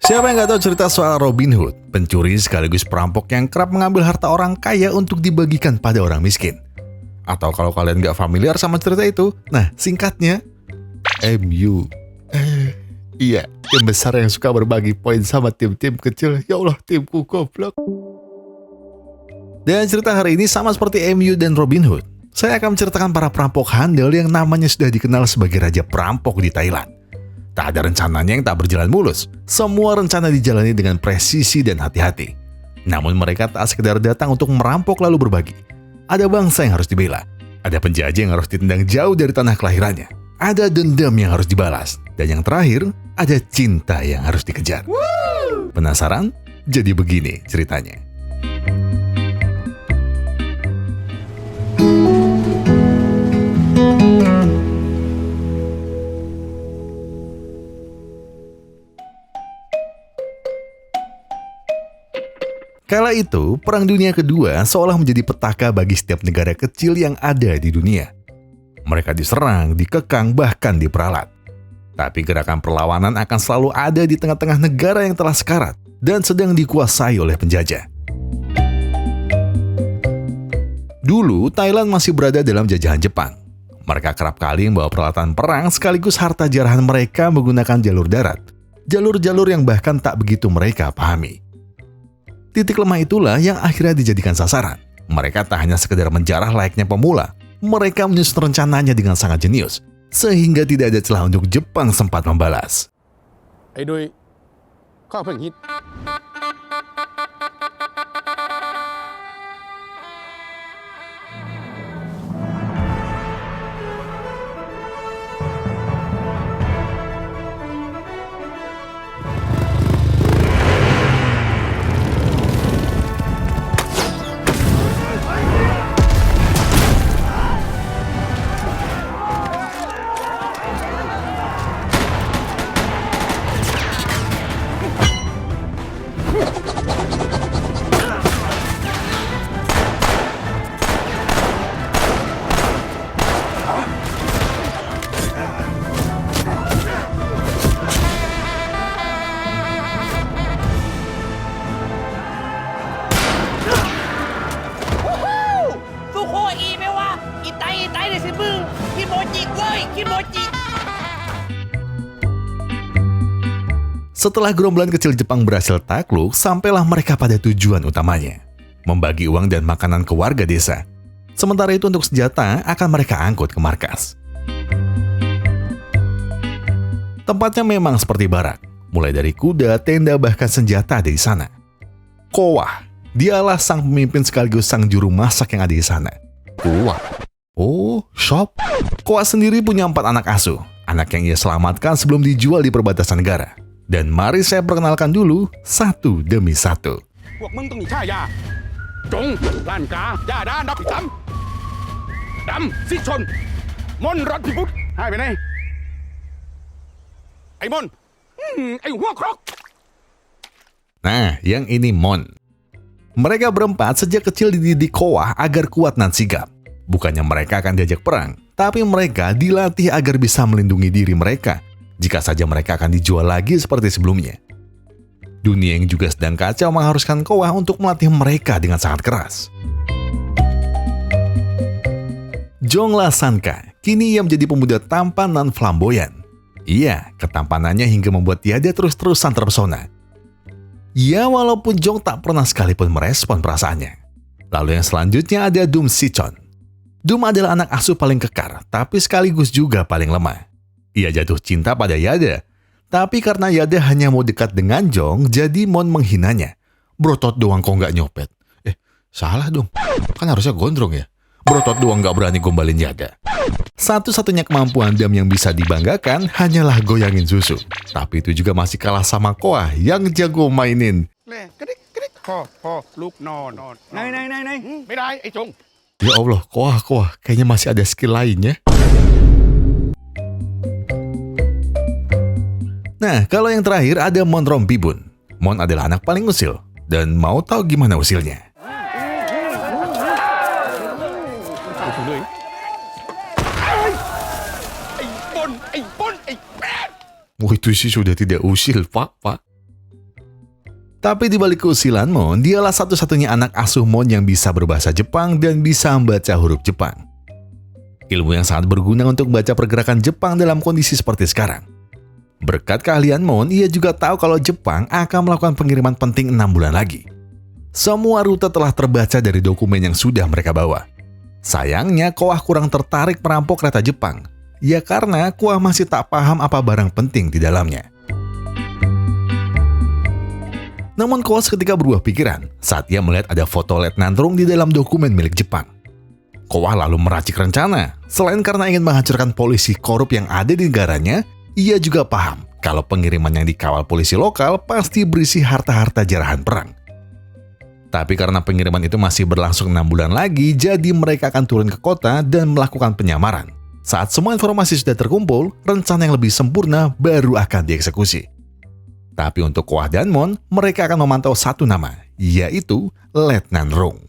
Siapa yang nggak tahu cerita soal Robin Hood, pencuri sekaligus perampok yang kerap mengambil harta orang kaya untuk dibagikan pada orang miskin? Atau kalau kalian nggak familiar sama cerita itu, nah singkatnya, MU. Iya, tim besar yang suka berbagi poin sama tim-tim kecil. Ya Allah, timku goblok. Dan cerita hari ini sama seperti MU dan Robin Hood. Saya akan menceritakan para perampok handal yang namanya sudah dikenal sebagai raja perampok di Thailand. Tak ada rencananya yang tak berjalan mulus. Semua rencana dijalani dengan presisi dan hati-hati. Namun mereka tak sekedar datang untuk merampok lalu berbagi. Ada bangsa yang harus dibela. Ada penjajah yang harus ditendang jauh dari tanah kelahirannya. Ada dendam yang harus dibalas. Dan yang terakhir, ada cinta yang harus dikejar. Penasaran? Jadi begini ceritanya. Kala itu, Perang Dunia Kedua seolah menjadi petaka bagi setiap negara kecil yang ada di dunia. Mereka diserang, dikekang, bahkan diperalat. Tapi gerakan perlawanan akan selalu ada di tengah-tengah negara yang telah sekarat dan sedang dikuasai oleh penjajah. Dulu, Thailand masih berada dalam jajahan Jepang. Mereka kerap kali membawa peralatan perang sekaligus harta jarahan mereka menggunakan jalur darat. Jalur-jalur yang bahkan tak begitu mereka pahami. Titik lemah itulah yang akhirnya dijadikan sasaran. Mereka tak hanya sekedar menjarah layaknya pemula, mereka menyusun rencananya dengan sangat jenius, sehingga tidak ada celah untuk Jepang sempat membalas. Setelah gerombolan kecil Jepang berhasil takluk, sampailah mereka pada tujuan utamanya, membagi uang dan makanan ke warga desa. Sementara itu untuk senjata akan mereka angkut ke markas. Tempatnya memang seperti barak, mulai dari kuda, tenda, bahkan senjata ada di sana. Kowah, dialah sang pemimpin sekaligus sang juru masak yang ada di sana. Kowah. Oh, shop. Kowah sendiri punya 4 anak asuh, anak yang ia selamatkan sebelum dijual di perbatasan negara. Dan mari saya perkenalkan dulu satu demi satu. Nah, yang ini Mon. Mereka berempat sejak kecil dididik Kowah agar kuat dan sigap. Bukannya mereka akan diajak perang, tapi mereka dilatih agar bisa melindungi diri mereka jika saja mereka akan dijual lagi seperti sebelumnya. Dunia yang juga sedang kacau mengharuskan Kowah untuk melatih mereka dengan sangat keras. Jong La Sanka, kini ia menjadi pemuda tampan dan flamboyan. Iya, ketampanannya hingga membuat Yada terus-terusan terpesona. Ya, walaupun Jong tak pernah sekalipun merespon perasaannya. Lalu yang selanjutnya ada Dum Sichon. Dum adalah anak asuh paling kekar, tapi sekaligus juga paling lemah. Ia jatuh cinta pada Yada. Tapi karena Yada hanya mau dekat dengan Jong, jadi Mon menghinanya. Brotot doang kok nggak nyopet. Salah dong. Kan harusnya gondrong ya. Brotot doang nggak berani gombalin Yada. Satu-satunya kemampuan Dam yang bisa dibanggakan hanyalah goyangin susu. Tapi itu juga masih kalah sama Kowah yang jago mainin. Ya Allah, Kowah, kayaknya masih ada skill lainnya. Nah, kalau yang terakhir ada Mon Rompibun. Mon adalah anak paling usil. Dan mau tahu gimana usilnya? Wah, itu sih sudah tidak usil, Pak. Tapi di balik keusilan Mon, dialah satu-satunya anak asuh Mon yang bisa berbahasa Jepang dan bisa membaca huruf Jepang. Ilmu yang sangat berguna untuk baca pergerakan Jepang dalam kondisi seperti sekarang. Berkat keahlian Mon, ia juga tahu kalau Jepang akan melakukan pengiriman penting 6 bulan lagi. Semua rute telah terbaca dari dokumen yang sudah mereka bawa. Sayangnya, Koah kurang tertarik merampok kereta Jepang. Ya karena Koah masih tak paham apa barang penting di dalamnya. Namun Koah seketika berubah pikiran saat ia melihat ada foto Letnan Rung di dalam dokumen milik Jepang. Koah lalu meracik rencana. Selain karena ingin menghancurkan polisi korup yang ada di negaranya, ia juga paham kalau pengiriman yang dikawal polisi lokal pasti berisi harta-harta jarahan perang. Tapi karena pengiriman itu masih berlangsung 6 bulan lagi, jadi mereka akan turun ke kota dan melakukan penyamaran. Saat semua informasi sudah terkumpul, rencana yang lebih sempurna baru akan dieksekusi. Tapi untuk Koah dan Mon, mereka akan memantau satu nama, yaitu Letnan Rung.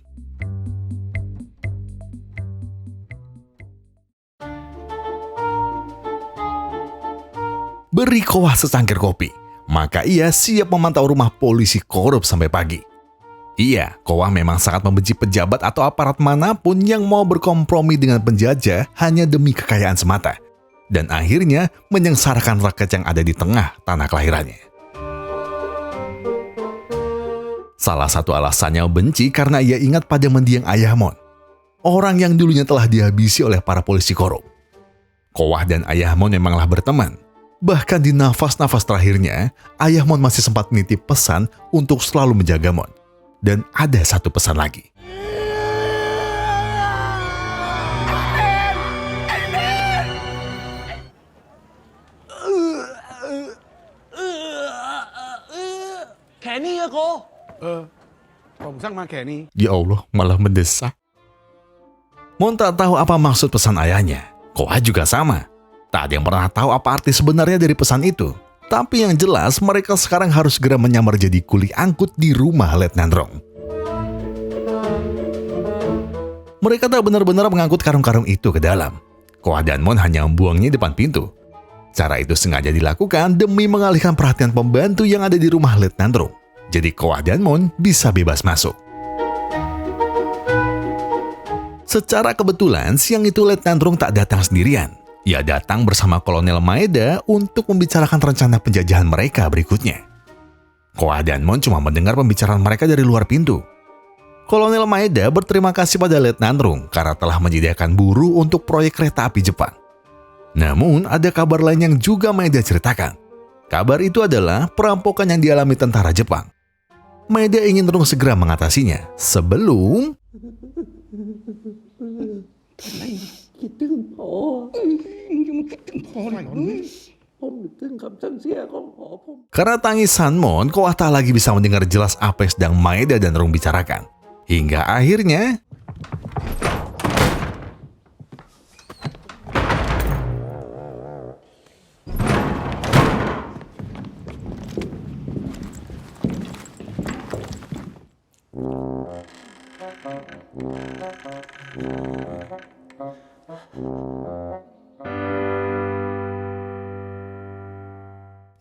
Beri Koah secangkir kopi, maka ia siap memantau rumah polisi korup sampai pagi. Iya, Koah memang sangat membenci pejabat atau aparat manapun yang mau berkompromi dengan penjajah hanya demi kekayaan semata, dan akhirnya menyengsarakan rakyat yang ada di tengah tanah kelahirannya. Salah satu alasannya benci karena ia ingat pada mendiang Ayah Mon, orang yang dulunya telah dihabisi oleh para polisi korup. Koah dan Ayah Mon memanglah berteman. Bahkan di nafas-nafas terakhirnya, Ayah Mon masih sempat menitip pesan untuk selalu menjaga Mon. Dan ada satu pesan lagi. Kenny ya kok? Ya Allah, malah mendesak. Mon tak tahu apa maksud pesan ayahnya. Koah juga sama. Tak ada yang pernah tahu apa arti sebenarnya dari pesan itu. Tapi yang jelas mereka sekarang harus segera menyamar jadi kuli angkut di rumah Letnan Rung. Mereka tak benar-benar mengangkut karung-karung itu ke dalam. Koah dan Mon hanya membuangnya di depan pintu. Cara itu sengaja dilakukan demi mengalihkan perhatian pembantu yang ada di rumah Letnan Rung. Jadi Koah dan Mon bisa bebas masuk. Secara kebetulan siang itu Letnan Rung tak datang sendirian. Ia datang bersama Kolonel Maeda untuk membicarakan rencana penjajahan mereka berikutnya. Koah dan Mon cuma mendengar pembicaraan mereka dari luar pintu. Kolonel Maeda berterima kasih pada Letnan Rung karena telah menyediakan buruh untuk proyek kereta api Jepang. Namun ada kabar lain yang juga Maeda ceritakan. Kabar itu adalah perampokan yang dialami tentara Jepang. Maeda ingin Rung segera mengatasinya sebelum... Karena tangisan Mon, Koah tak lagi bisa mendengar jelas apa yang sedang Maeda dan Rung bicarakan. Hingga akhirnya...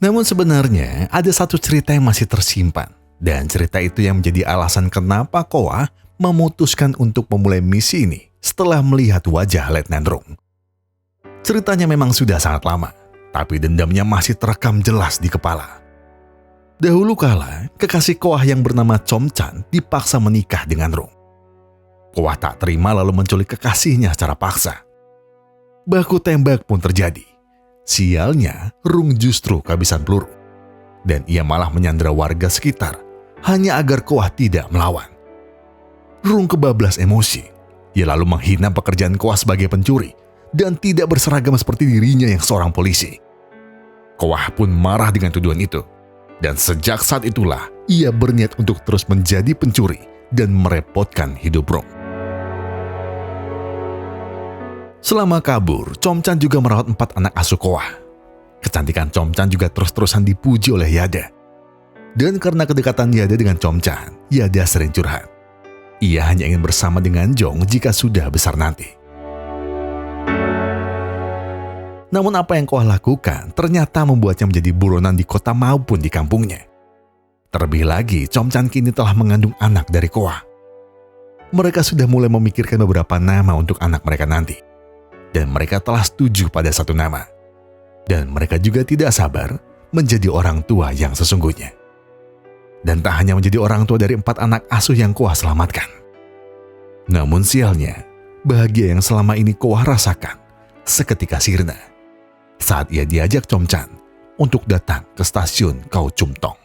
Namun sebenarnya ada satu cerita yang masih tersimpan. Dan cerita itu yang menjadi alasan kenapa Koah memutuskan untuk memulai misi ini setelah melihat wajah Letnan Rung. Ceritanya memang sudah sangat lama, tapi dendamnya masih terekam jelas di kepala. Dahulu kala, kekasih Koah yang bernama Chomchan dipaksa menikah dengan Rung. Koah tak terima lalu menculik kekasihnya secara paksa. Baku tembak pun terjadi. Sialnya, Rung justru kehabisan peluru. Dan ia malah menyandera warga sekitar, hanya agar Koah tidak melawan. Rung kebablas emosi. Ia lalu menghina pekerjaan Koah sebagai pencuri, dan tidak berseragam seperti dirinya yang seorang polisi. Koah pun marah dengan tuduhan itu. Dan sejak saat itulah, ia berniat untuk terus menjadi pencuri dan merepotkan hidup Rung. Selama kabur, Chomchan juga merawat 4 anak asuh Koah. Kecantikan Chomchan juga terus-terusan dipuji oleh Yada. Dan karena kedekatan Yada dengan Chomchan, Yada sering curhat. Ia hanya ingin bersama dengan Jong jika sudah besar nanti. Namun apa yang Koah lakukan ternyata membuatnya menjadi buronan di kota maupun di kampungnya. Terlebih lagi, Chomchan kini telah mengandung anak dari Koah. Mereka sudah mulai memikirkan beberapa nama untuk anak mereka nanti. Dan mereka telah setuju pada satu nama. Dan mereka juga tidak sabar menjadi orang tua yang sesungguhnya. Dan tak hanya menjadi orang tua dari 4 anak asuh yang Koah selamatkan. Namun sialnya, bahagia yang selama ini Koah rasakan seketika sirna saat ia diajak Chomchan untuk datang ke stasiun Khao Chum Tong.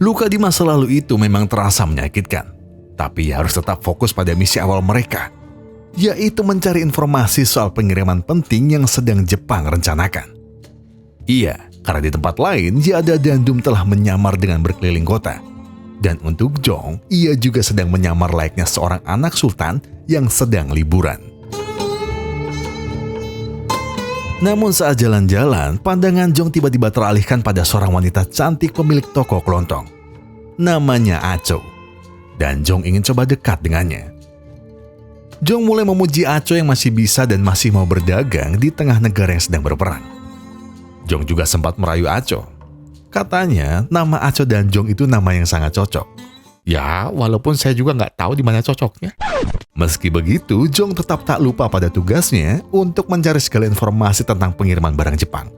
Luka di masa lalu itu memang terasa menyakitkan, tapi harus tetap fokus pada misi awal mereka, yaitu mencari informasi soal pengiriman penting yang sedang Jepang rencanakan. Iya, karena di tempat lain, Yada dan Dum telah menyamar dengan berkeliling kota. Dan untuk Jong, ia juga sedang menyamar layaknya seorang anak sultan yang sedang liburan. Namun saat jalan-jalan, pandangan Jong tiba-tiba teralihkan pada seorang wanita cantik pemilik toko kelontong. Namanya Acho. Dan Jong ingin coba dekat dengannya. Jong mulai memuji Acho yang masih bisa dan masih mau berdagang di tengah negara yang sedang berperang. Jong juga sempat merayu Acho. Katanya nama Acho dan Jong itu nama yang sangat cocok. Ya, walaupun saya juga nggak tahu di mana cocoknya. Meski begitu, Jong tetap tak lupa pada tugasnya untuk mencari segala informasi tentang pengiriman barang Jepang.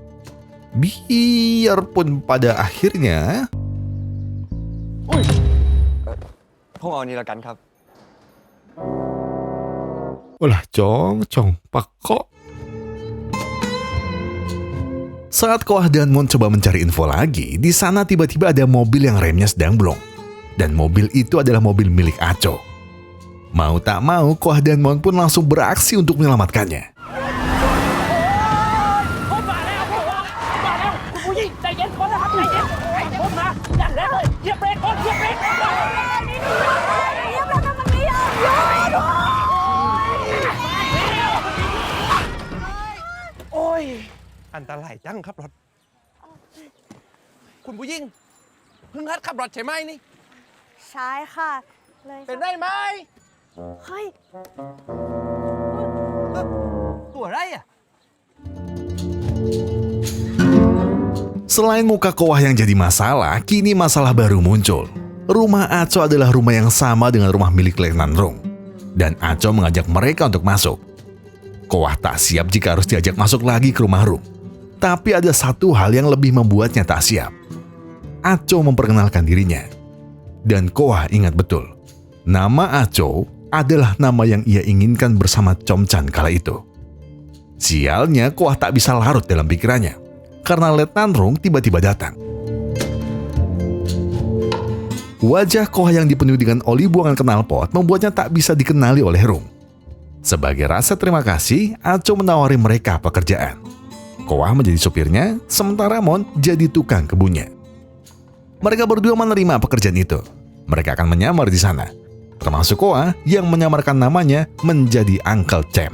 Biarpun pada akhirnya... Ulah Jong, Pak kok. Saat Koah dan Mon coba mencari info lagi, di sana tiba-tiba ada mobil yang remnya sedang blong. Dan mobil itu adalah mobil milik Acho. Mau tak mau, Koah dan Mon pun langsung beraksi untuk menyelamatkannya. Antaranyaจังขับรถคุณผู้หญิงเพิ่งหัดขับรถใช่ไหมนี่ ใช่ค่ะเลย เป็นได้ไหม เฮ้ย ตัวอะไรอ่ะ Selain muka Koah yang jadi masalah, kini masalah baru muncul. Rumah Acho adalah rumah yang sama dengan rumah milik Letnan Rung. Dan Acho mengajak mereka untuk masuk. Koah tak siap jika harus diajak masuk lagi ke rumah Rung. Tapi ada satu hal yang lebih membuatnya tak siap. Acho memperkenalkan dirinya. Dan Koah ingat betul, nama Acho adalah nama yang ia inginkan bersama Chomchan kala itu. Sialnya, Koah tak bisa larut dalam pikirannya, karena Letnan Rung tiba-tiba datang. Wajah Koah yang dipenuhi dengan oli buangan knalpot membuatnya tak bisa dikenali oleh Rung. Sebagai rasa terima kasih, Acho menawari mereka pekerjaan. Koah menjadi supirnya, sementara Mon jadi tukang kebunnya. Mereka berdua menerima pekerjaan itu. Mereka akan menyamar di sana. Termasuk Koah yang menyamarkan namanya menjadi Uncle Cem.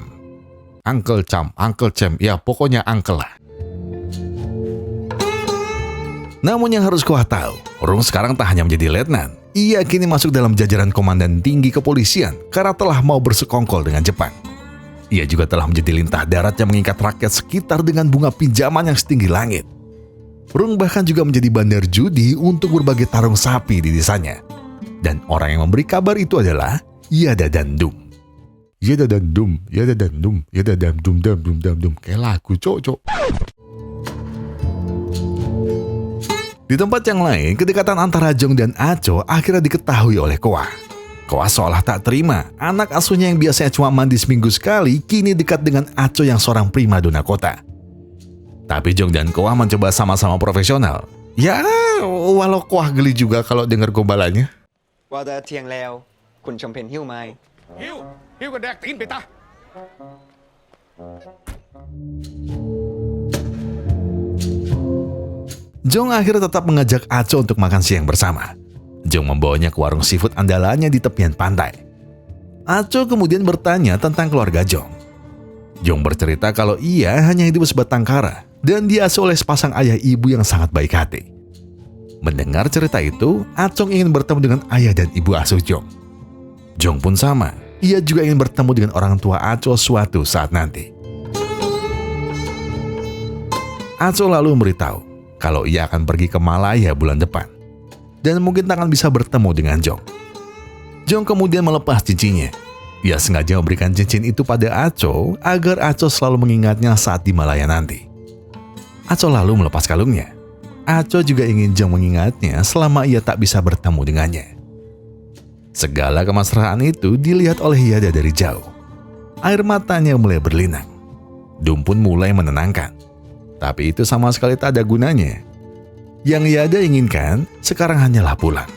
Uncle Cem, ya pokoknya Uncle lah. Namun yang harus Koah tahu, Rung sekarang tak hanya menjadi letnan. Ia kini masuk dalam jajaran komandan tinggi kepolisian karena telah mau bersekongkol dengan Jepang. Ia juga telah menjadi lintah darat yang mengikat rakyat sekitar dengan bunga pinjaman yang setinggi langit. Rung bahkan juga menjadi bandar judi untuk berbagai tarung sapi di desanya. Dan orang yang memberi kabar itu adalah Yada dan Dum. Yada dan Dum, Yada dan Dum, Yada dan Dum, Dum. Kayak lagu, cok. Di tempat yang lain, kedekatan antara Jong dan Acho akhirnya diketahui oleh Koah. Koah seolah tak terima, anak asuhnya yang biasanya cuma mandi seminggu sekali, kini dekat dengan Acho yang seorang primadona kota. Tapi Jong dan Koah mencoba sama-sama profesional. Ya, walau Koah geli juga kalau dengar gombalannya. ว่าจะเที่ยงแล้วคุณชมเพนหิ้วไหม หิวกันแดกตีนไปตา Jong akhirnya tetap mengajak Acho untuk makan siang bersama. Jong membawanya ke warung seafood andalannya di tepian pantai. Acho kemudian bertanya tentang keluarga Jong. Jong bercerita kalau ia hanya hidup sebatang kara dan diasuh oleh sepasang ayah ibu yang sangat baik hati. Mendengar cerita itu, Acong ingin bertemu dengan ayah dan ibu asuh Jong. Jong pun sama, ia juga ingin bertemu dengan orang tua Aco suatu saat nanti. Aco lalu memberitahu kalau ia akan pergi ke Malaya bulan depan dan mungkin tak akan bisa bertemu dengan Jong. Jong kemudian melepas cincinnya. Ia sengaja memberikan cincin itu pada Aco agar Aco selalu mengingatnya saat di Malaya nanti. Aco lalu melepas kalungnya. Aco juga ingin Jong mengingatnya selama ia tak bisa bertemu dengannya. Segala kemesraan itu dilihat oleh Yada dari jauh. Air matanya mulai berlinang. Dum pun mulai menenangkan. Tapi itu sama sekali tak ada gunanya. Yang Yada inginkan sekarang hanyalah pulang.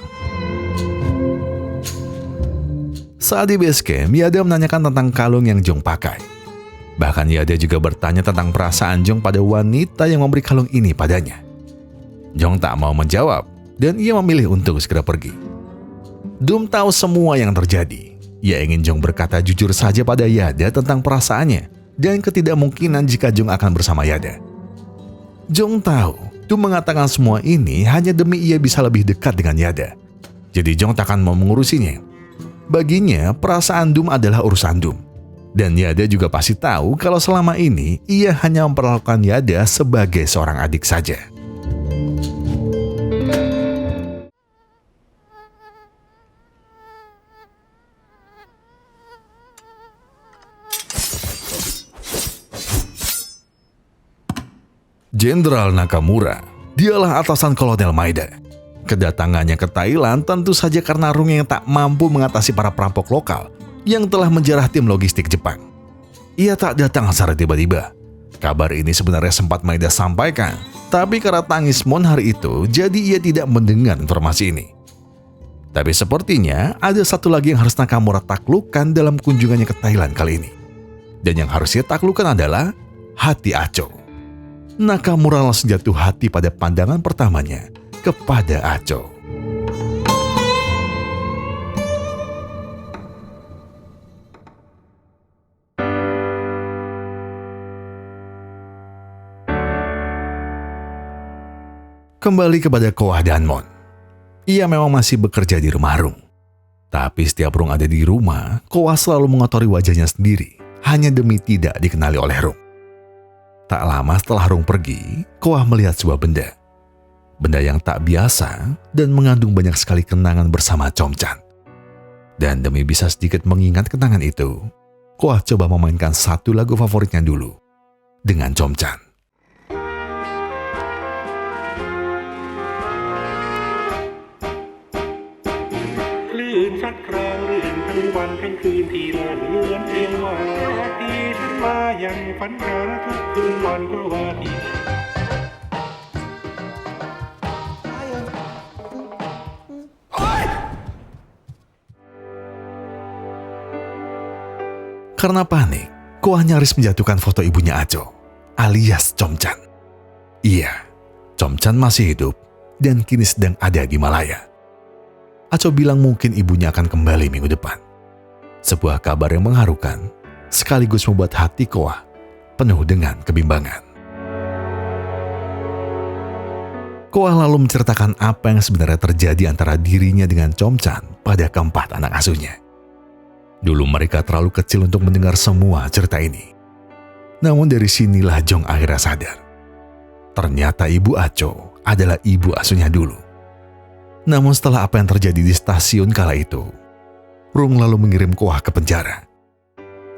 Saat di base camp, Yada menanyakan tentang kalung yang Jong pakai. Bahkan Yada juga bertanya tentang perasaan Jong pada wanita yang memberi kalung ini padanya. Jong tak mau menjawab dan ia memilih untuk segera pergi. Dum tahu semua yang terjadi. Ia ingin Jong berkata jujur saja pada Yada tentang perasaannya dan ketidakmungkinan jika Jong akan bersama Yada. Jong tahu Dum mengatakan semua ini hanya demi ia bisa lebih dekat dengan Yada. Jadi Jong tak akan mau mengurusinya. Baginya, perasaan Dum adalah urusan Dum. Dan Yada juga pasti tahu kalau selama ini ia hanya memperlakukan Yada sebagai seorang adik saja. Jenderal Nakamura, dialah atasan Kolonel Maeda. Kedatangannya ke Thailand tentu saja karena Rung yang tak mampu mengatasi para perampok lokal yang telah menjarah tim logistik Jepang. Ia tak datang secara tiba-tiba. Kabar ini sebenarnya sempat Maeda sampaikan, tapi karena tangis Mon hari itu, jadi ia tidak mendengar informasi ini. Tapi sepertinya ada satu lagi yang harus Nakamura taklukkan dalam kunjungannya ke Thailand kali ini. Dan yang harus ia taklukkan adalah hati Aco. Nakamura langsung jatuh hati pada pandangan pertamanya kepada Aco. Kembali kepada Koah dan Mon. Ia memang masih bekerja di rumah Rung. Tapi setiap Rung ada di rumah, Koah selalu mengotori wajahnya sendiri, hanya demi tidak dikenali oleh Rung. Tak lama setelah Rung pergi, Koah melihat sebuah benda. Benda yang tak biasa dan mengandung banyak sekali kenangan bersama Chomchan. Dan demi bisa sedikit mengingat kenangan itu, Koah coba memainkan satu lagu favoritnya dulu dengan Chomchan. Karena panik, Koah nyaris menjatuhkan foto ibunya Aco, alias Chomchan. Iya, Chomchan masih hidup dan kini sedang ada di Malaya. Aco bilang mungkin ibunya akan kembali minggu depan. Sebuah kabar yang mengharukan, sekaligus membuat hati Koah penuh dengan kebimbangan. Koah lalu menceritakan apa yang sebenarnya terjadi antara dirinya dengan Chomchan pada keempat anak asuhnya. Dulu mereka terlalu kecil untuk mendengar semua cerita ini. Namun dari sinilah Jong akhirnya sadar. Ternyata ibu Aco adalah ibu asuhnya dulu. Namun setelah apa yang terjadi di stasiun kala itu, Rung lalu mengirim Koah ke penjara.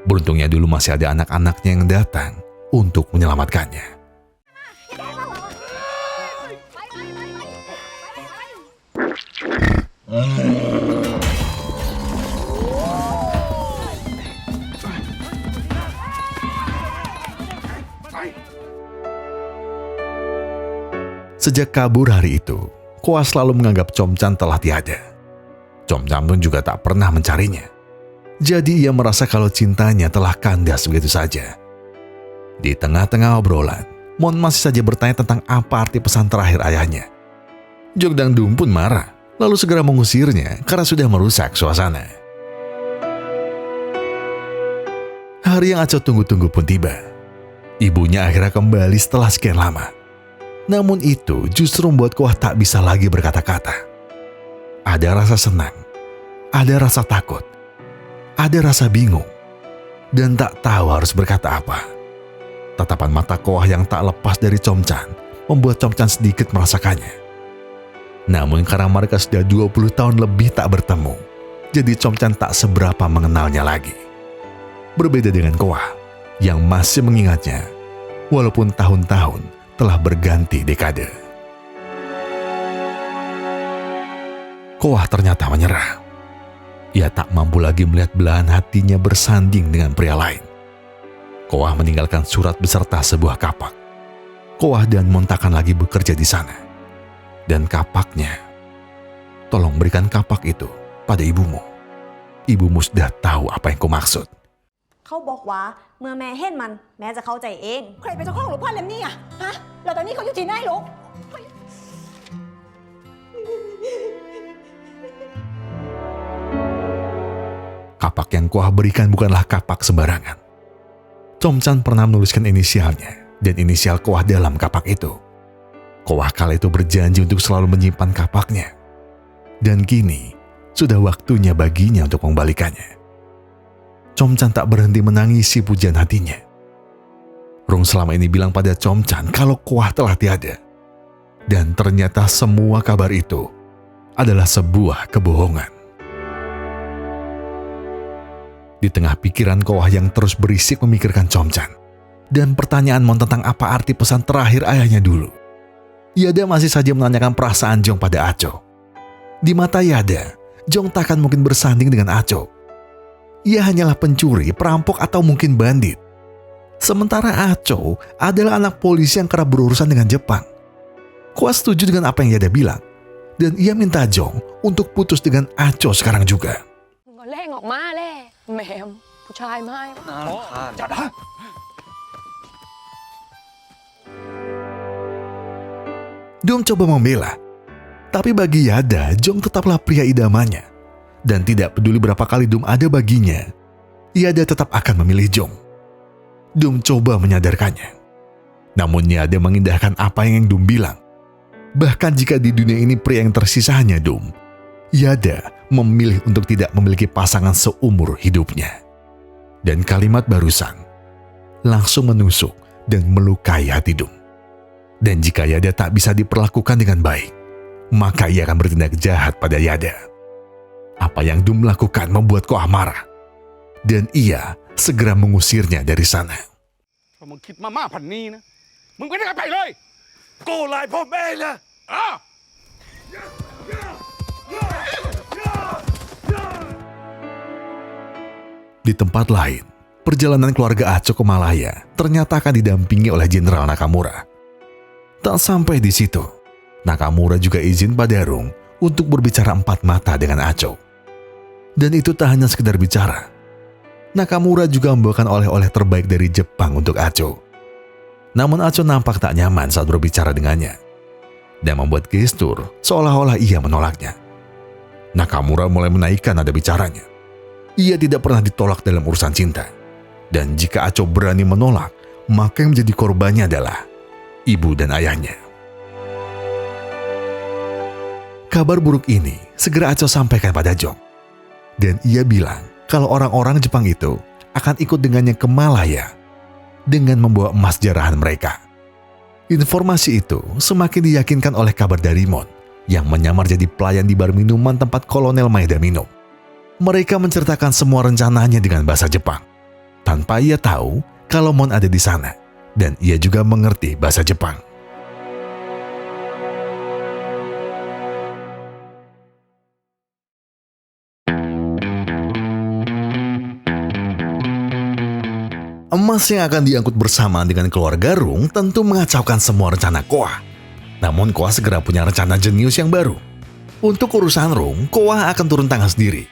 Beruntungnya dulu masih ada anak-anaknya yang datang untuk menyelamatkannya. Sejak kabur hari itu, Koah selalu menganggap Chomchan telah tiada. Chomchan pun juga tak pernah mencarinya. Jadi ia merasa kalau cintanya telah kandas begitu saja. Di tengah-tengah obrolan, Mon masih saja bertanya tentang apa arti pesan terakhir ayahnya. Jong dan Dum pun marah, lalu segera mengusirnya karena sudah merusak suasana. Hari yang Aco tunggu-tunggu pun tiba. Ibunya akhirnya kembali setelah sekian lama. Namun itu justru membuat Koah tak bisa lagi berkata-kata. Ada rasa senang, ada rasa takut, ada rasa bingung, dan tak tahu harus berkata apa. Tatapan mata Koah yang tak lepas dari Comcan membuat Comcan sedikit merasakannya. Namun karena mereka sudah 20 tahun lebih tak bertemu, jadi Comcan tak seberapa mengenalnya lagi. Berbeda dengan Koah yang masih mengingatnya, walaupun tahun-tahun telah berganti dekade. Koah ternyata menyerah. Ia tak mampu lagi melihat belahan hatinya bersanding dengan pria lain. Koah meninggalkan surat beserta sebuah kapak. Koah dan Mon takkan lagi bekerja di sana. Dan kapaknya, tolong berikan kapak itu pada ibumu. Ibumu sudah tahu apa yang kau maksud. เขาบอกว่าเมื่อแม่เห็นมันแม่จะเข้าใจเองใครเป็นเจ้าของหลวงพ่อเล่มนี้อ่ะฮะแล้วตอนนี้เขาอยู่ที่ไหนลูก Kapak yang Koah berikan bukanlah kapak sembarangan. Comcan pernah menuliskan inisialnya dan inisial Koah dalam kapak itu. Koah kala itu berjanji untuk selalu menyimpan kapaknya. Dan kini, sudah waktunya baginya untuk mengembalikannya. Comcan tak berhenti menangisi pujian hatinya. Rung selama ini bilang pada Comcan kalau Koah telah tiada. Dan ternyata semua kabar itu adalah sebuah kebohongan. Di tengah pikiran Koah yang terus berisik memikirkan Comcan dan pertanyaan Mon tentang apa arti pesan terakhir ayahnya dulu, Yada masih saja menanyakan perasaan Jong pada Aco. Di mata Yada, Jong takkan mungkin bersanding dengan Aco. Ia hanyalah pencuri, perampok, atau mungkin bandit. Sementara Aco adalah anak polisi yang kerap berurusan dengan Jepang. Koah setuju dengan apa yang Yada bilang, dan ia minta Jong untuk putus dengan Aco sekarang juga. เร่งออกมาแล่แหมผู้ชายไม่ จัดฮะ Dong coba membela, tapi bagi Yada, Jong tetaplah pria idamannya. Dan tidak peduli berapa kali Dum ada baginya, Yada tetap akan memilih Jong. Dum coba menyadarkannya. Namun Yada mengindahkan apa yang Dum bilang. Bahkan jika di dunia ini pria yang tersisa hanya Dum, Yada memilih untuk tidak memiliki pasangan seumur hidupnya. Dan kalimat barusan langsung menusuk dan melukai hati Dum. Dan jika Yada tak bisa diperlakukan dengan baik, maka ia akan bertindak jahat pada Yada. Apa yang Dum lakukan membuat Koah marah. Dan ia segera mengusirnya dari sana. ถ้ามึงคิดมามากพันนี้นะ มึงไปไหนไปเลยกูไล่ผมเองนะอ้า Di tempat lain, perjalanan keluarga Aco ke Malaya ternyata akan didampingi oleh Jenderal Nakamura. Tak sampai di situ, Nakamura juga izin pada Rung untuk berbicara empat mata dengan Aco. Dan itu tak hanya sekedar bicara. Nakamura juga membawakan oleh-oleh terbaik dari Jepang untuk Aco. Namun Aco nampak tak nyaman saat berbicara dengannya. Dan membuat gestur seolah-olah ia menolaknya. Nakamura mulai menaikkan nada bicaranya. Ia tidak pernah ditolak dalam urusan cinta. Dan jika Aco berani menolak, maka yang menjadi korbannya adalah ibu dan ayahnya. Kabar buruk ini segera Aco sampaikan pada Jong. Dan ia bilang kalau orang-orang Jepang itu akan ikut dengannya ke Malaya dengan membawa emas jarahan mereka. Informasi itu semakin diyakinkan oleh kabar dari Mon yang menyamar jadi pelayan di bar minuman tempat Kolonel Maeda minum. Mereka menceritakan semua rencananya dengan bahasa Jepang, tanpa ia tahu kalau Mon ada di sana dan ia juga mengerti bahasa Jepang. Emas yang akan diangkut bersamaan dengan keluarga Rung tentu mengacaukan semua rencana Koah. Namun Koah segera punya rencana jenius yang baru. Untuk urusan Rung, Koah akan turun tangan sendiri.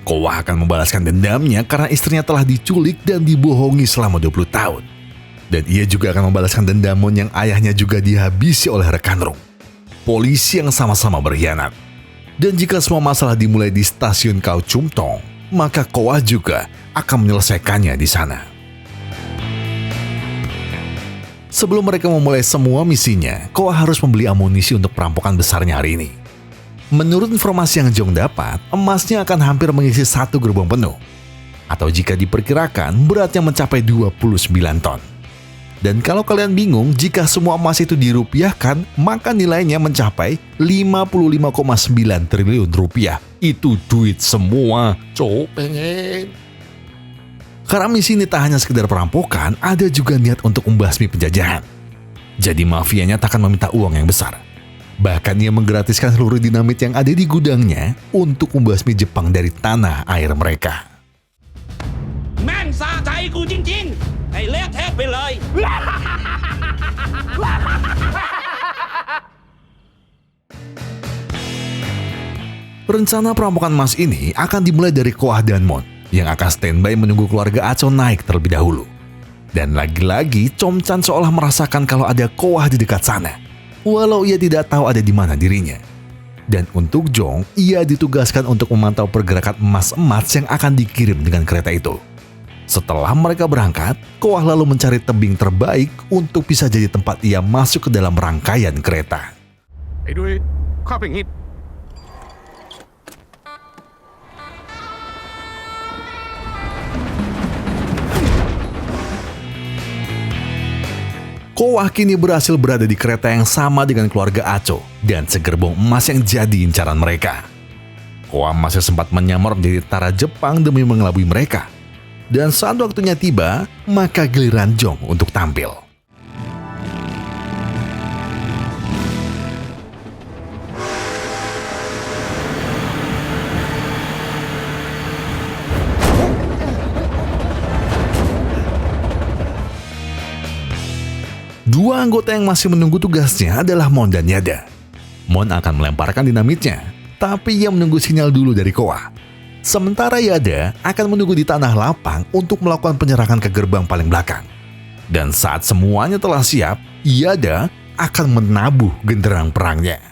Koah akan membalaskan dendamnya karena istrinya telah diculik dan dibohongi selama 20 tahun. Dan ia juga akan membalaskan dendam Mon yang ayahnya juga dihabisi oleh rekan Rung, polisi yang sama-sama berkhianat. Dan jika semua masalah dimulai di stasiun Kaohsiung, maka Koah juga akan menyelesaikannya di sana. Sebelum mereka memulai semua misinya, Koa harus membeli amunisi untuk perampokan besarnya hari ini. Menurut informasi yang Jong dapat, emasnya akan hampir mengisi 1 gerbong penuh. Atau jika diperkirakan, beratnya mencapai 29 ton. Dan kalau kalian bingung, jika semua emas itu dirupiahkan, maka nilainya mencapai 55,9 triliun rupiah. Itu duit semua, pengen. Karena misi ini tak hanya sekedar perampokan, ada juga niat untuk membasmi penjajahan. Jadi mafianya tak akan meminta uang yang besar. Bahkan ia menggratiskan seluruh dinamit yang ada di gudangnya untuk membasmi Jepang dari tanah air mereka. แม่งสะใจกูจริงๆให้เละเทะไปเลย Rencana perampokan emas ini akan dimulai dari Koah dan Mon yang akan standby menunggu keluarga Acho naik terlebih dahulu. Dan lagi-lagi Chom-chan seolah merasakan kalau ada Koah di dekat sana, walau ia tidak tahu ada di mana dirinya. Dan untuk Jong, ia ditugaskan untuk memantau pergerakan emas-emas yang akan dikirim dengan kereta itu. Setelah mereka berangkat, Koah lalu mencari tebing terbaik untuk bisa jadi tempat ia masuk ke dalam rangkaian kereta. ไอ้ดุยข้าเป็นหิด Koah kini berhasil berada di kereta yang sama dengan keluarga Acho dan segerbong emas yang jadi incaran mereka. Koah masih sempat menyamar menjadi tentara Jepang demi mengelabui mereka. Dan saat waktunya tiba, maka giliran Jong untuk tampil. Dua anggota yang masih menunggu tugasnya adalah Mon dan Yada. Mon akan melemparkan dinamitnya, tapi ia menunggu sinyal dulu dari Koah. Sementara Yada akan menunggu di tanah lapang untuk melakukan penyerangan ke gerbang paling belakang. Dan saat semuanya telah siap, Yada akan menabuh genderang perangnya.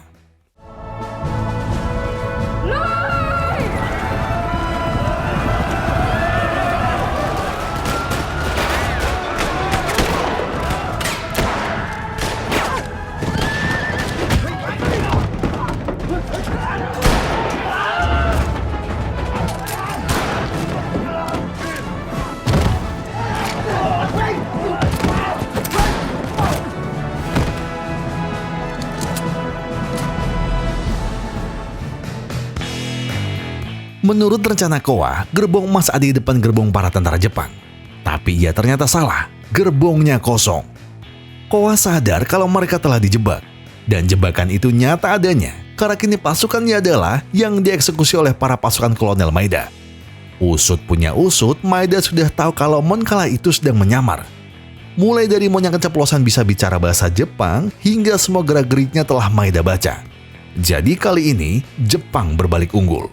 Menurut rencana Koah, gerbong emas ada di depan gerbong para tentara Jepang. Tapi ia ternyata salah, gerbongnya kosong. Koah sadar kalau mereka telah dijebak. Dan jebakan itu nyata adanya, karena kini pasukannya adalah yang dieksekusi oleh para pasukan kolonel Maeda. Usut punya usut, Maeda sudah tahu kalau Mon kala itu sedang menyamar. Mulai dari Mon yang keceplosan bisa bicara bahasa Jepang, hingga semua gerak-geriknya telah Maeda baca. Jadi kali ini, Jepang berbalik unggul.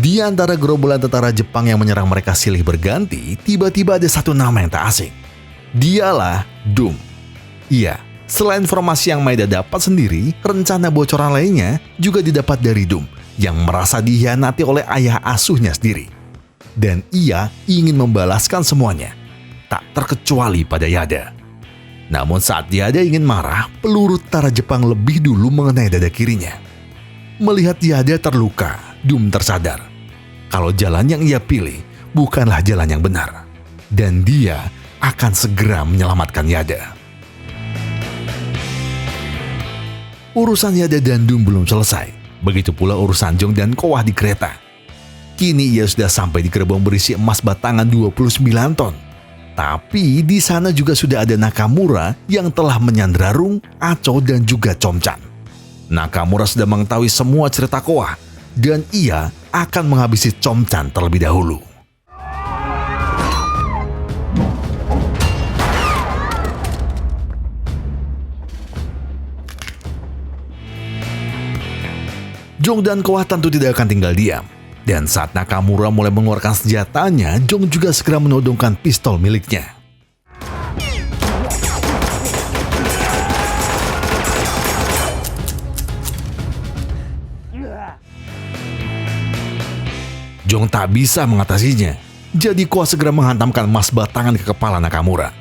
Di antara gerombolan tentara Jepang yang menyerang mereka silih berganti, tiba-tiba ada satu nama yang tak asing. Dialah Doom. Iya, selain informasi yang Maeda dapat sendiri, rencana bocoran lainnya juga didapat dari Doom yang merasa dikhianati oleh ayah asuhnya sendiri. Dan ia ingin membalaskan semuanya, tak terkecuali pada Yada. Namun saat Yada ingin marah, peluru tentara Jepang lebih dulu mengenai dada kirinya. Melihat Yada terluka, Doom tersadar kalau jalan yang ia pilih bukanlah jalan yang benar. Dan dia akan segera menyelamatkan Yada. Urusan Yada dan Doom belum selesai. Begitu pula urusan Jong dan Koah di kereta. Kini ia sudah sampai di gerbong berisi emas batangan 29 ton. Tapi di sana juga sudah ada Nakamura yang telah menyandra Rung, Acho dan juga Chom-chan. Nakamura sudah mengetahui semua cerita Koah dan ia akan menghabisi Chom-chan terlebih dahulu. Jong dan Koah tentu tidak akan tinggal diam. Dan saat Nakamura mulai mengeluarkan senjatanya, Jong juga segera menodongkan pistol miliknya. Jong tak bisa mengatasinya, jadi Koa segera menghantamkan emas batangan ke kepala Nakamura.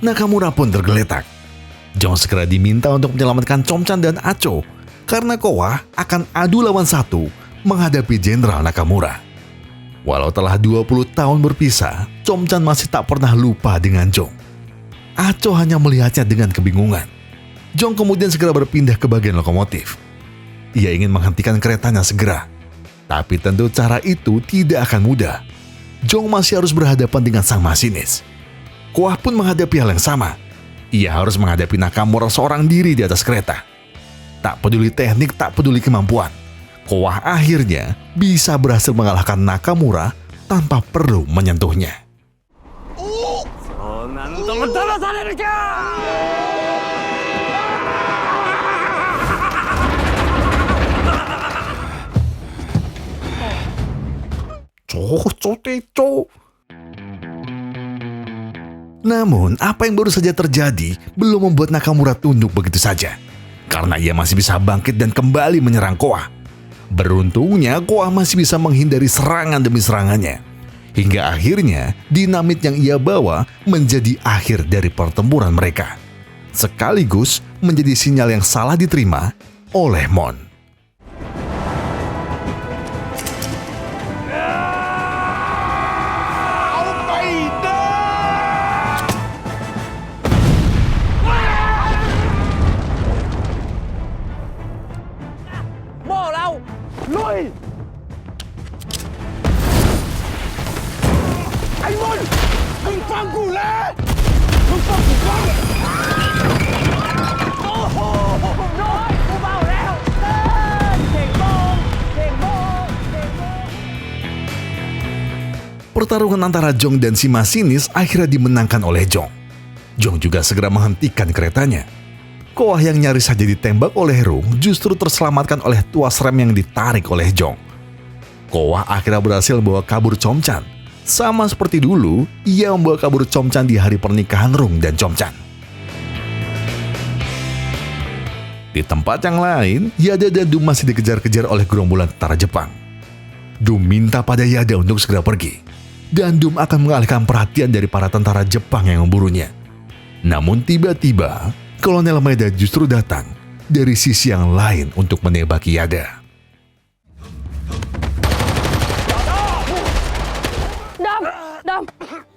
Nakamura pun tergeletak. Jong segera diminta untuk menyelamatkan Chomchan dan Acho, karena Koa akan adu lawan satu menghadapi Jenderal Nakamura. Walau telah 20 tahun berpisah, Chomchan masih tak pernah lupa dengan Jong. Acho hanya melihatnya dengan kebingungan. Jong kemudian segera berpindah ke bagian lokomotif. Ia ingin menghentikan keretanya segera. Tapi tentu cara itu tidak akan mudah. Jong masih harus berhadapan dengan sang masinis. Koa pun menghadapi hal yang sama. Ia harus menghadapi Nakamura seorang diri di atas kereta. Tak peduli teknik, tak peduli kemampuan, Koa akhirnya bisa berhasil mengalahkan Nakamura tanpa perlu menyentuhnya. Namun, apa yang baru saja terjadi belum membuat Nakamura tunduk begitu saja, karena ia masih bisa bangkit dan kembali menyerang Koa. Beruntungnya, Koa masih bisa menghindari serangan demi serangannya. Hingga akhirnya, dinamit yang ia bawa menjadi akhir dari pertempuran mereka. Sekaligus menjadi sinyal yang salah diterima oleh Mon. Pertarungan antara Jong dan si masinis akhirnya dimenangkan oleh Jong. Jong juga segera menghentikan keretanya. Koa yang nyaris saja ditembak oleh Rung justru terselamatkan oleh tuas rem yang ditarik oleh Jong. Koa akhirnya berhasil membawa kabur Chomchan. Sama seperti dulu, ia membawa kabur Chomchan di hari pernikahan Rung dan Chomchan. Di tempat yang lain, Yada dan Dum masih dikejar-kejar oleh gerombolan tentara Jepang. Dum minta pada Yada untuk segera pergi, dan Dum akan mengalihkan perhatian dari para tentara Jepang yang memburunya. Namun tiba-tiba, Kolonel Maeda justru datang dari sisi yang lain untuk menembaki Yada.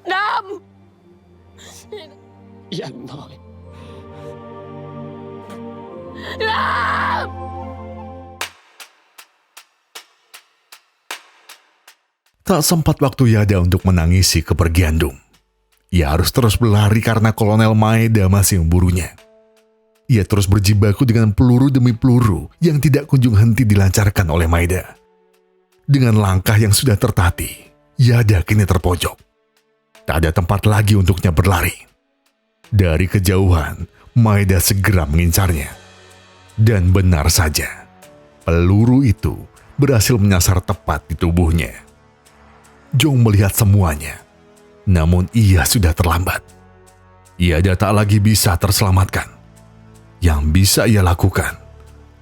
Dam!อย่างน้อย Dam! Tak sempat waktu Yada untuk menangisi kepergian Dum. Ia harus terus berlari karena Kolonel Maeda masih memburunya. Ia terus berjibaku dengan peluru demi peluru yang tidak kunjung henti dilancarkan oleh Maeda. Dengan langkah yang sudah tertatih, Yada kini terpojok. Tak ada tempat lagi untuknya berlari. Dari kejauhan, Maeda segera mengincarnya. Dan benar saja, peluru itu berhasil menyasar tepat di tubuhnya. Jong melihat semuanya, namun ia sudah terlambat. Yada tak lagi bisa terselamatkan. Yang bisa ia lakukan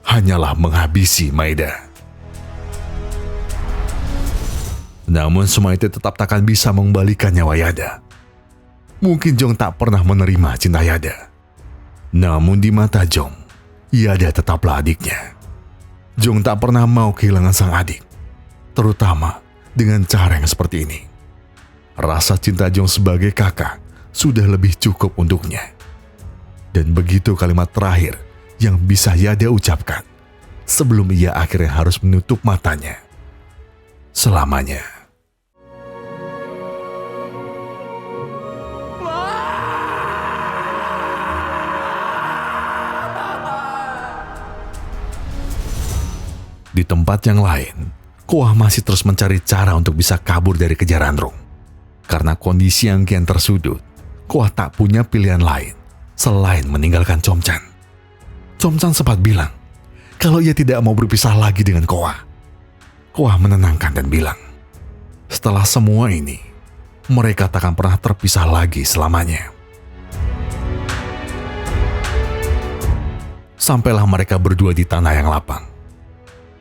hanyalah menghabisi Maeda. Namun semua itu tetap takkan bisa mengembalikan nyawa Yada. Mungkin Jong tak pernah menerima cinta Yada. Namun di mata Jong, Yada tetaplah adiknya. Jong tak pernah mau kehilangan sang adik, terutama dengan cara yang seperti ini. Rasa cinta Jong sebagai kakak sudah lebih cukup untuknya. Dan begitu kalimat terakhir yang bisa Yada ucapkan sebelum ia akhirnya harus menutup matanya selamanya. Di tempat yang lain, Koa masih terus mencari cara untuk bisa kabur dari kejaran Rung. Karena kondisi yang kian tersudut, Koa tak punya pilihan lain selain meninggalkan Chomchan. Chomchan sempat bilang kalau ia tidak mau berpisah lagi dengan Koa. Koah menenangkan dan bilang, setelah semua ini, mereka takkan pernah terpisah lagi selamanya. Sampailah mereka berdua di tanah yang lapang.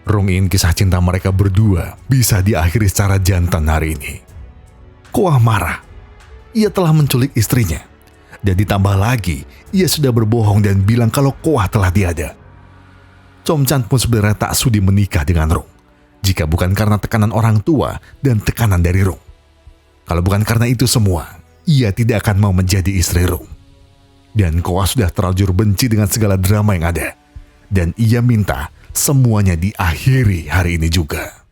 Rung ingin kisah cinta mereka berdua bisa diakhiri secara jantan hari ini. Koah marah. Ia telah menculik istrinya. Dan ditambah lagi, ia sudah berbohong dan bilang kalau Koah telah tiada. Comcan pun sebenarnya tak sudi menikah dengan Rung, jika bukan karena tekanan orang tua dan tekanan dari Rung. Kalau bukan karena itu semua, ia tidak akan mau menjadi istri Rung. Dan Koah sudah terlanjur benci dengan segala drama yang ada. Dan ia minta semuanya diakhiri hari ini juga.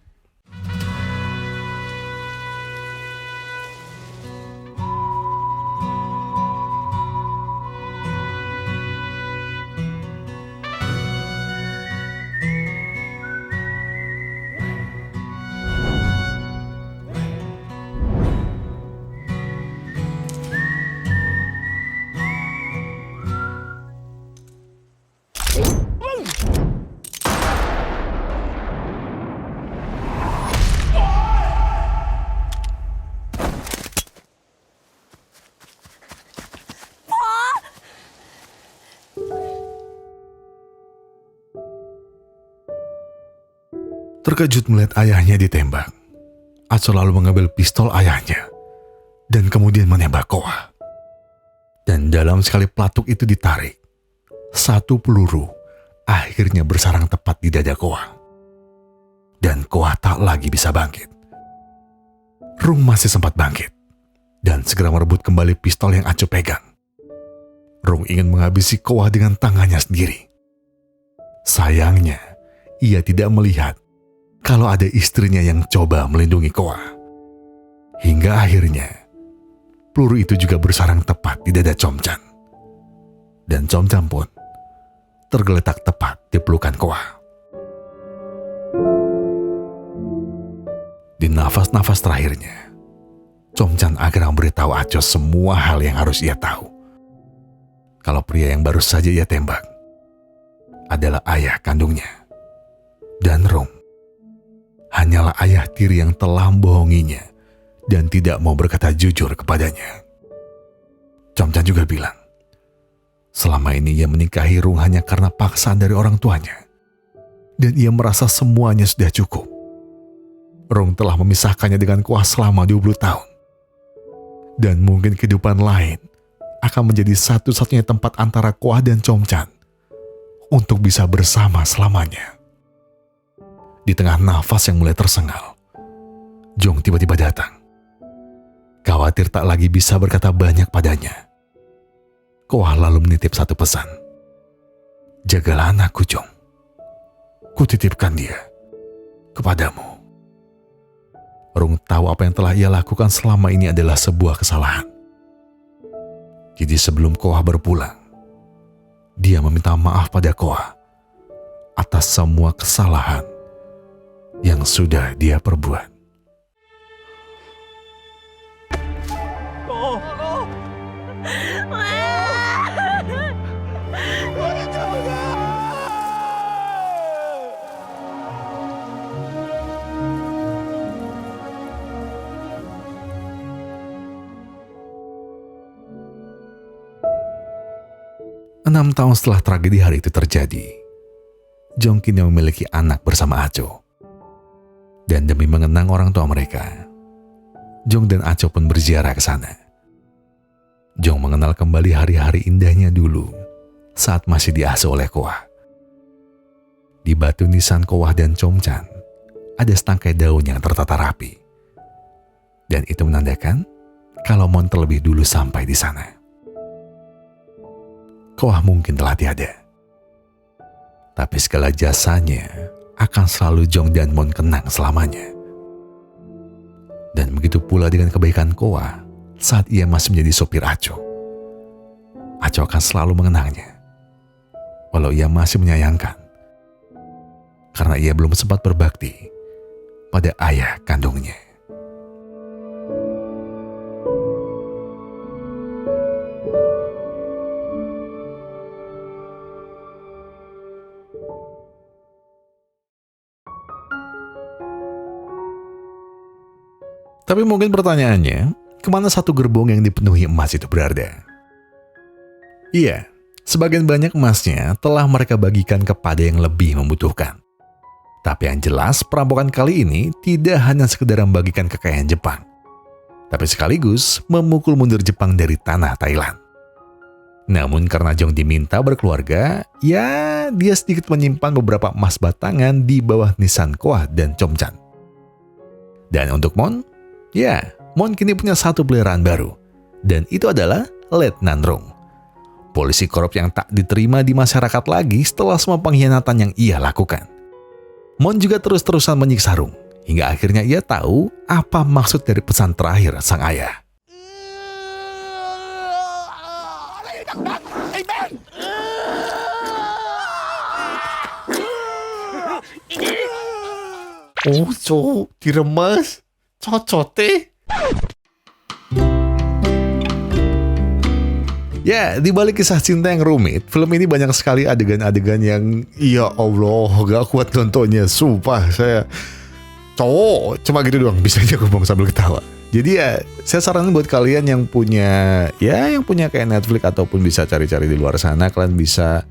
Terkejut melihat ayahnya ditembak, Aco lalu mengambil pistol ayahnya dan kemudian menembak Koah. Dan dalam sekali pelatuk itu ditarik, satu peluru akhirnya bersarang tepat di dada Koah. Dan Koah tak lagi bisa bangkit. Rung masih sempat bangkit dan segera merebut kembali pistol yang Aco pegang. Rung ingin menghabisi Koah dengan tangannya sendiri. Sayangnya, ia tidak melihat kalau ada istrinya yang coba melindungi Koah. Hingga akhirnya, peluru itu juga bersarang tepat di dada Comcan. Dan Comcan pun tergeletak tepat di pelukan Koah. Di nafas-nafas terakhirnya, Comcan akhirnya memberitahu Aco semua hal yang harus ia tahu. Kalau pria yang baru saja ia tembak adalah ayah kandungnya. Dan Rung hanyalah ayah tiri yang telah membohonginya dan tidak mau berkata jujur kepadanya. Comcan juga bilang, selama ini ia menikahi Rung hanya karena paksaan dari orang tuanya. Dan ia merasa semuanya sudah cukup. Rung telah memisahkannya dengan Koah selama 20 tahun. Dan mungkin kehidupan lain akan menjadi satu-satunya tempat antara Koah dan Comcan untuk bisa bersama selamanya. Di tengah nafas yang mulai tersengal, Jong tiba-tiba datang. Khawatir tak lagi bisa berkata banyak padanya, Koah lalu menitip satu pesan. Jagalah anakku, Jong. Kutitipkan dia kepadamu. Rung tahu apa yang telah ia lakukan selama ini adalah sebuah kesalahan. Jadi sebelum Koah berpulang, dia meminta maaf pada Koah atas semua kesalahan yang sudah dia perbuat. Enam tahun setelah tragedi hari itu terjadi, Jong kini memiliki anak bersama Aco. Dan demi mengenang orang tua mereka, Jong dan Aco pun berziarah ke sana. Jong mengenal kembali hari-hari indahnya dulu saat masih diasuh oleh Koah. Di batu nisan Koah dan Comcan ada setangkai daun yang tertata rapi. Dan itu menandakan kalau Mon terlebih dulu sampai di sana. Koah mungkin telah tiada, tapi segala jasanya akan selalu Jong dan Mon kenang selamanya. Dan begitu pula dengan kebaikan Koah saat ia masih menjadi sopir Aco. Aco akan selalu mengenangnya, walau ia masih menyayangkan, karena ia belum sempat berbakti pada ayah kandungnya. Tapi mungkin pertanyaannya, kemana satu gerbong yang dipenuhi emas itu berada? Iya, sebagian banyak emasnya telah mereka bagikan kepada yang lebih membutuhkan. Tapi yang jelas, perampokan kali ini tidak hanya sekedar membagikan kekayaan Jepang, tapi sekaligus memukul mundur Jepang dari tanah Thailand. Namun karena Jong diminta berkeluarga, ya dia sedikit menyimpan beberapa emas batangan di bawah nisan Koah dan Chomchan. Dan untuk Mon, ya Mon kini punya satu peliharaan baru, dan itu adalah Letnan Rung. Polisi korup yang tak diterima di masyarakat lagi setelah semua pengkhianatan yang ia lakukan. Mon juga terus-terusan menyiksa Rung, hingga akhirnya ia tahu apa maksud dari pesan terakhir sang ayah. Oh, diremes, cocote. Ya, di balik kisah cinta yang rumit, film ini banyak sekali adegan-adegan yang ya Allah, gak kuat nontonnya. Sumpah, saya cowok cuma gitu doang bisa aja ngomong sambil ketawa. Jadi ya, saya saranin buat kalian yang punya kayak Netflix ataupun bisa cari-cari di luar sana, kalian bisa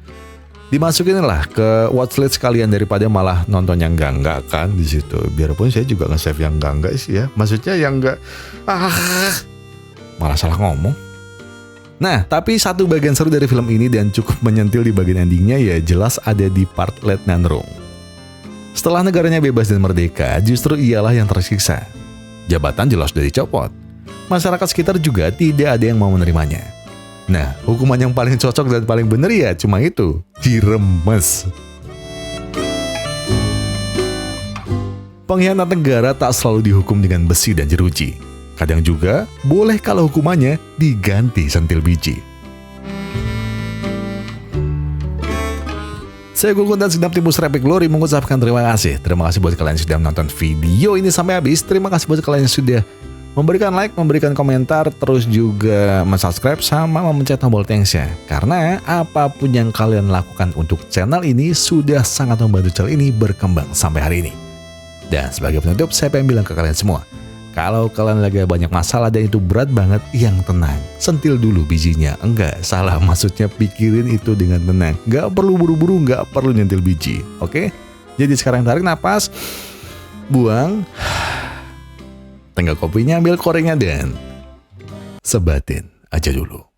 dimasukin lah ke watchlist kalian daripada malah nonton yang enggak kan di situ. Biarpun saya juga nge-save yang enggak sih ya. Maksudnya yang enggak malah salah ngomong. Nah, tapi satu bagian seru dari film ini dan cukup menyentil di bagian endingnya ya jelas ada di part Letnan Rung. Setelah negaranya bebas dan merdeka, justru ialah yang tersiksa. Jabatan jelas sudah dicopot. Masyarakat sekitar juga tidak ada yang mau menerimanya. Nah, hukuman yang paling cocok dan paling benar ya cuma itu, diremes. Pengkhianat negara tak selalu dihukum dengan besi dan jeruji. Kadang juga boleh kalau hukumannya diganti sentil biji. Saya Gulgun dan segenap tim Pusra Epic Glory mengucapkan terima kasih. Terima kasih buat kalian yang sudah menonton video ini sampai habis. Terima kasih buat kalian yang sudah memberikan like, memberikan komentar, terus juga subscribe sama memencet tombol thanks-nya. Karena apapun yang kalian lakukan untuk channel ini sudah sangat membantu channel ini berkembang sampai hari ini. Dan sebagai penutup, saya pengen bilang ke kalian semua, kalau kalian lagi banyak masalah dan itu berat banget, yang tenang. Sentil dulu bijinya. Enggak, salah. Maksudnya pikirin itu dengan tenang. Enggak perlu buru-buru, enggak perlu nyentil biji. Oke? Jadi sekarang tarik napas, buang, tenggak kopinya, ambil korengnya dan sebatin aja dulu.